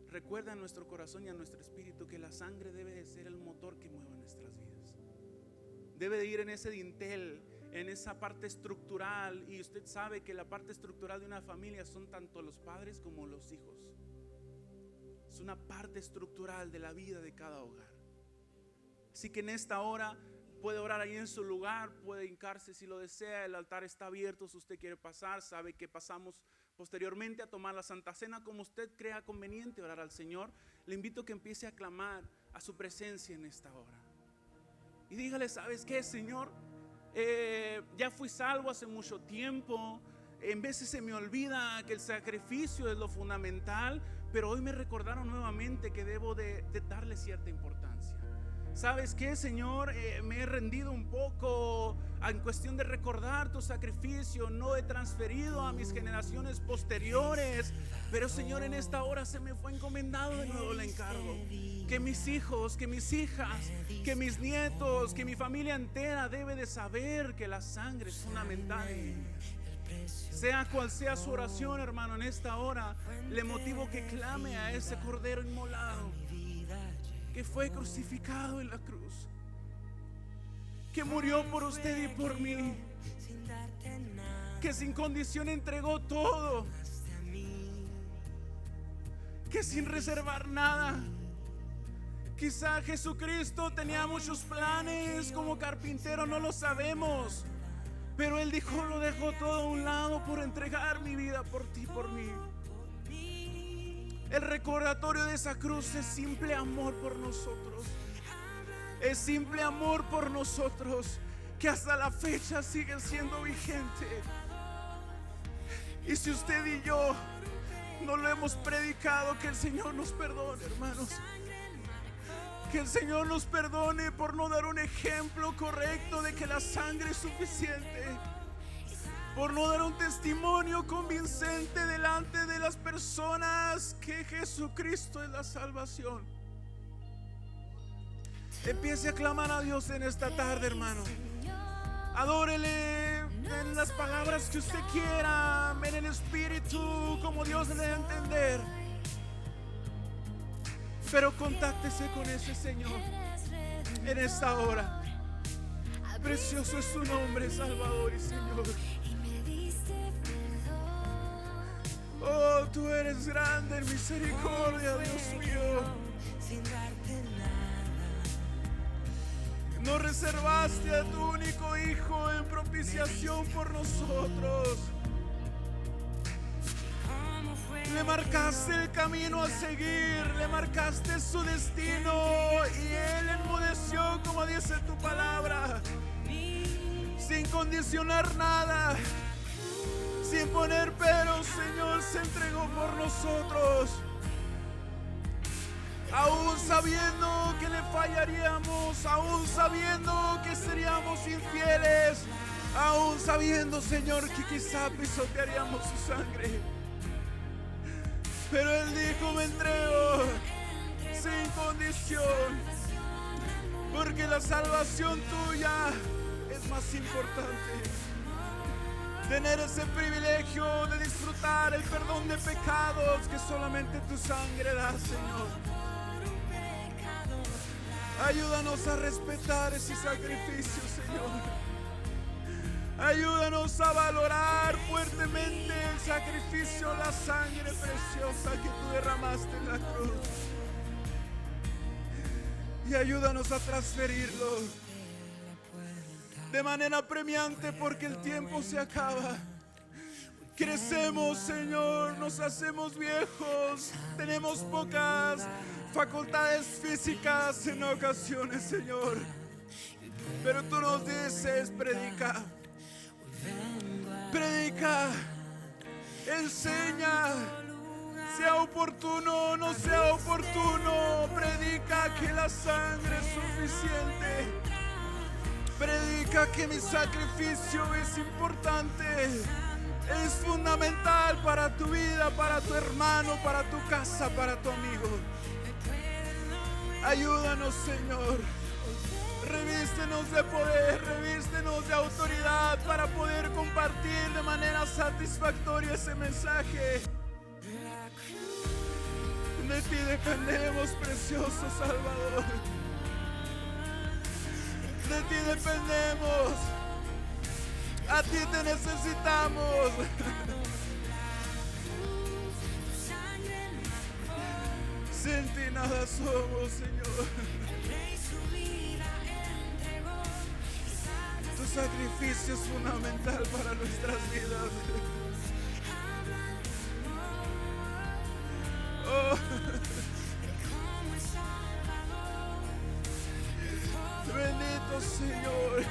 recuerde a nuestro corazón y a nuestro espíritu que la sangre debe de ser el motor que mueva nuestras vidas. Debe de ir en ese dintel, en esa parte estructural, y usted sabe que la parte estructural de una familia son tanto los padres como los hijos. Es una parte estructural de la vida de cada hogar. Así que en esta hora puede orar ahí en su lugar, puede hincarse si lo desea. El altar está abierto si usted quiere pasar. Sabe que pasamos posteriormente a tomar la Santa Cena. Como usted crea conveniente orar al Señor, le invito a que empiece a clamar a su presencia en esta hora. Y dígale: ¿sabes qué, Señor? Ya fui salvo hace mucho tiempo. En veces se me olvida que el sacrificio es lo fundamental, pero hoy me recordaron nuevamente que debo de darle cierta importancia. ¿Sabes qué, Señor? Me he rendido un poco en cuestión de recordar tu sacrificio. No he transferido a mis generaciones posteriores, pero, Señor, en esta hora se me fue encomendado de nuevo el encargo. Que mis hijos, que mis hijas, que mis nietos, que mi familia entera debe de saber que la sangre es fundamental en mi vida. Sea cual sea su oración, hermano, en esta hora le motivo que clame a ese cordero inmolado, que fue crucificado en la cruz, que murió por usted y por mí, que sin condición entregó todo, que sin reservar nada. Quizá Jesucristo tenía muchos planes como carpintero, no lo sabemos, pero Él dijo: lo dejo todo a un lado por entregar mi vida por ti, por mí. El recordatorio de esa cruz es simple amor por nosotros. Es simple amor por nosotros, que hasta la fecha sigue siendo vigente. Y si usted y yo no lo hemos predicado, que el Señor nos perdone, hermanos. Que el Señor nos perdone por no dar un ejemplo correcto de que la sangre es suficiente, por no dar un testimonio convincente delante de las personas que Jesucristo es la salvación. Empiece a clamar a Dios en esta tarde, hermano. Adórele en las palabras que usted quiera, en el espíritu, como Dios le dé a entender. Pero contáctese con ese Señor en esta hora. Precioso es su nombre, Salvador y Señor. Oh, tú eres grande en misericordia, Dios mío. No reservaste a tu único Hijo en propiciación por nosotros. Le marcaste el camino a seguir, le marcaste su destino, y Él enmudeció, como dice tu palabra, sin condicionar nada, sin poner pero. Señor, se entregó por nosotros, aún sabiendo que le fallaríamos, aún sabiendo que seríamos infieles, aún sabiendo, Señor, que quizá pisotearíamos su sangre. Pero Él dijo: me entrego sin condición, porque la salvación tuya es más importante. Tener ese privilegio de disfrutar el perdón de pecados que solamente tu sangre da, Señor. Ayúdanos a respetar ese sacrificio, Señor. Ayúdanos a valorar fuertemente el sacrificio, la sangre preciosa que tú derramaste en la cruz. Y ayúdanos a transferirlo de manera premiante, porque el tiempo se acaba. Crecemos, Señor, nos hacemos viejos, tenemos pocas facultades físicas en ocasiones, Señor. Pero tú nos dices: predica. Predica, enseña, sea oportuno o no sea oportuno, predica que la sangre es suficiente, predica que mi sacrificio es importante, es fundamental para tu vida, para tu hermano, para tu casa, para tu amigo. Ayúdanos, Señor. Revístenos de poder, revístenos de autoridad para poder compartir de manera satisfactoria ese mensaje. De ti dependemos, precioso Salvador. De ti dependemos. A ti te necesitamos. Sin ti nada somos, Señor. Tu sacrificio es fundamental para nuestras vidas. Oh. Bendito Señor.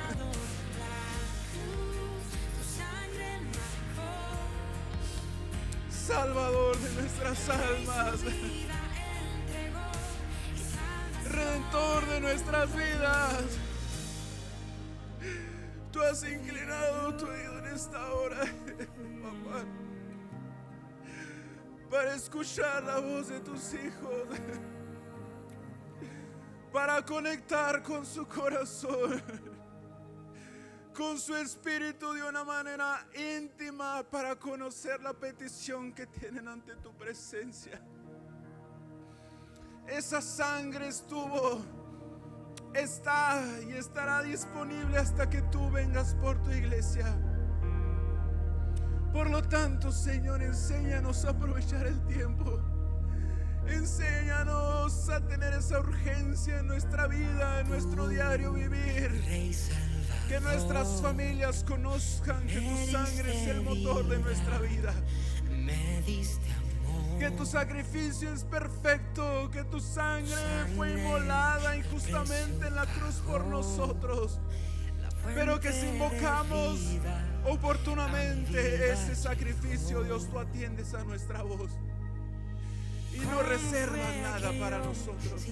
Salvador de nuestras almas. Redentor de nuestras vidas. Tú has inclinado tu oído en esta hora, papá, para escuchar la voz de tus hijos, para conectar con su corazón, con su espíritu de una manera íntima, para conocer la petición que tienen ante tu presencia. Esa sangre estuvo, está y estará disponible hasta que tú vengas por tu iglesia. Por lo tanto, Señor, enséñanos a aprovechar el tiempo. Enséñanos a tener esa urgencia en nuestra vida, en nuestro diario vivir. Que nuestras familias conozcan que tu sangre es el motor de nuestra vida. Que tu sacrificio es perfecto, que tu sangre fue inmolada injustamente en la cruz por nosotros, pero que si invocamos oportunamente ese sacrificio, Dios, tú atiendes a nuestra voz y no reservas nada para nosotros.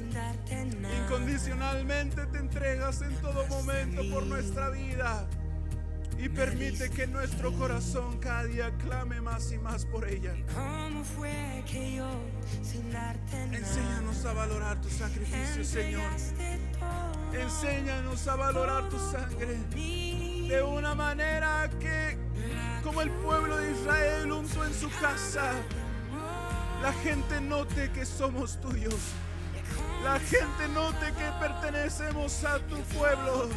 Incondicionalmente te entregas en todo momento por nuestra vida y permite que nuestro corazón cada día clame más y más por ella. Enséñanos a valorar tu sacrificio, Señor. Enséñanos a valorar tu sangre de una manera que, como el pueblo de Israel untó en su casa, la gente note que somos tuyos. La gente note que pertenecemos a tu pueblo.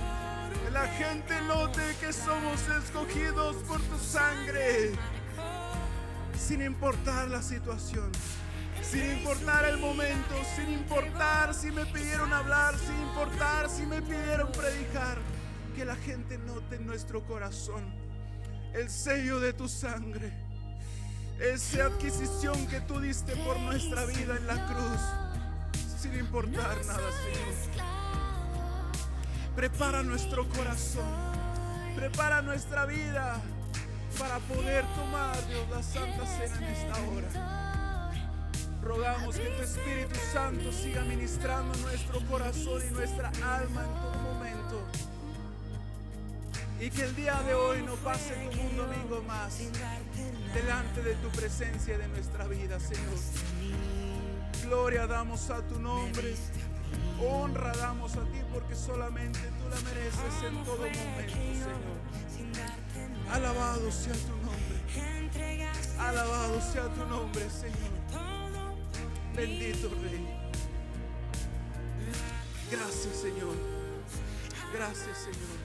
Que la gente note que somos escogidos por tu sangre, sin importar la situación, sin importar el momento, sin importar si me pidieron hablar, sin importar si me pidieron predicar. Que la gente note en nuestro corazón el sello de tu sangre, esa adquisición que tú diste por nuestra vida en la cruz, sin importar nada, Señor. Prepara nuestro corazón, prepara nuestra vida para poder tomar, Dios, la Santa Cena en esta hora. Rogamos que tu Espíritu Santo siga ministrando nuestro corazón y nuestra alma en todo momento, y que el día de hoy no pase como un domingo más delante de tu presencia y de nuestra vida, Señor. Gloria damos a tu nombre. Honra damos a ti, porque solamente tú la mereces en todo momento, Señor. Alabado sea tu nombre. Alabado sea tu nombre, Señor. Bendito Rey. Gracias, Señor. Gracias, Señor.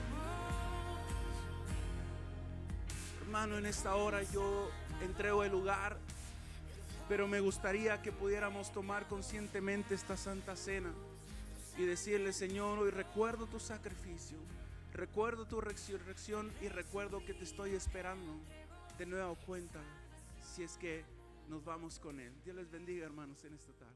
Hermano, en esta hora yo entrego el lugar, pero me gustaría que pudiéramos tomar conscientemente esta Santa Cena y decirle: Señor, hoy recuerdo tu sacrificio, recuerdo tu resurrección y recuerdo que te estoy esperando de nueva cuenta si es que nos vamos con Él. Dios les bendiga, hermanos, en esta tarde.